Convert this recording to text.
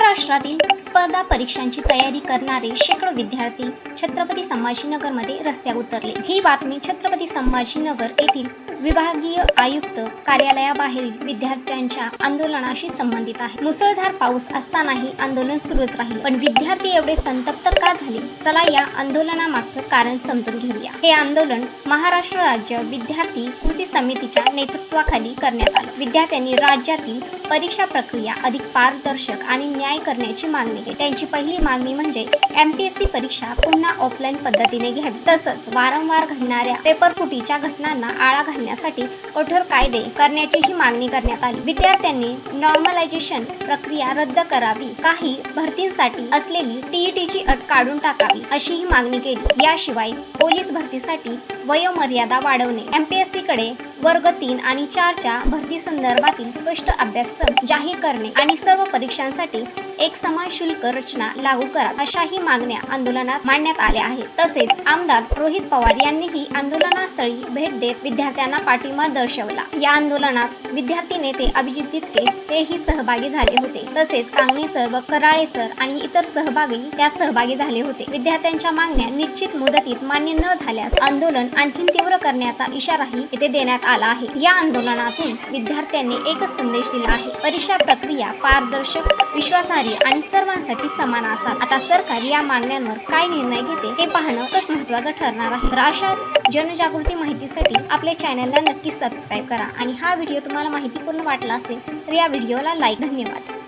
महाराष्ट्रातील स्पर्धा परीक्षांची तयारी करणारे शेकडो विद्यार्थी छत्रपती संभाजीनगरमध्ये रस्त्यावर उतरले। ही बातमी छत्रपती संभाजीनगर येथील विभागीय आयुक्त कार्यालयाबाहेरील विद्यार्थ्यांच्या आंदोलनाशी संबंधित आहे। मुसळधार पाऊस असतानाही आंदोलन सुरूच राहिले, पण विद्यार्थी एवढे संतप्त का झाले? चला या आंदोलनामागचं कारण समजून घेऊया। हे आंदोलन महाराष्ट्र राज्य विद्यार्थी कृती समितीच्या नेतृत्वाखाली करण्यात आलं। विद्यार्थ्यांनी राज्यातील परीक्षा प्रक्रिया अधिक पारदर्शक आणि न्याय करण्याची मागणी केली। त्यांची पहिली मागणी म्हणजे MPSC परीक्षा पुन्हा ऑफलाईन पद्धतीने घ्यावी, तसंच वारंवार घडणाऱ्या पेपरफुटीच्या घटनांना आळा घालण्यासाठी कठोर कायदे करण्याची ही मागणी करण्यात आली। विद्यार्थ्यांनी नॉर्मलायझेशन प्रक्रिया रद्द करावी, काही भरतींसाठी असलेली TETची अट काढून टाकावी, अशी ही मागणी केली। याशिवाय पोलीस भरतीसाठी वयोमर्यादा वाढवणे, MPSC कडे वर्ग 3 आणि 4 च्या भरती संदर्भातील स्पष्ट अभ्यासक्रम जाहीर करणे आणि सर्व परीक्षांसाठी एक समान शुल्क रचना लागू करा, अशाही मागण्या आंदोलनात मांडण्यात आल्या आहेत। तसेच आमदार रोहित पवार यांनीही आंदोलनास्थळी भेट देत विद्यार्थ्यांना पाठिंबा दर्शवला। या आंदोलनात विद्यार्थी नेते अभिजित दिपके हेही सहभागी झाले होते। तसेच कांगणे सर व कराळे सर आणि इतर सहभागी झाले होते। विद्यार्थ्यांच्या मागण्या निश्चित मुदतीत मान्य न झाल्यास आंदोलन आणखी तीव्र करण्याचा इशाराही येथे देण्यात आला आहे। या आंदोलनातून विद्यार्थ्यांनी एकच संदेश दिला आहे, परीक्षा प्रक्रिया पारदर्शक, विश्वासार्ह आणि सर्वांसाठी समान असावी। आता सरकार या मागण्यांवर काय निर्णय घेते हे पाहणं खूपच महत्त्वाचं ठरणार आहे। तर अशाच जनजागृती माहितीसाठी आपल्या चॅनलला नक्की सबस्क्राईब करा आणि हा व्हिडिओ तुम्हाला माहितीपूर्ण वाटला असेल तर या व्हिडिओला लाईक। धन्यवाद।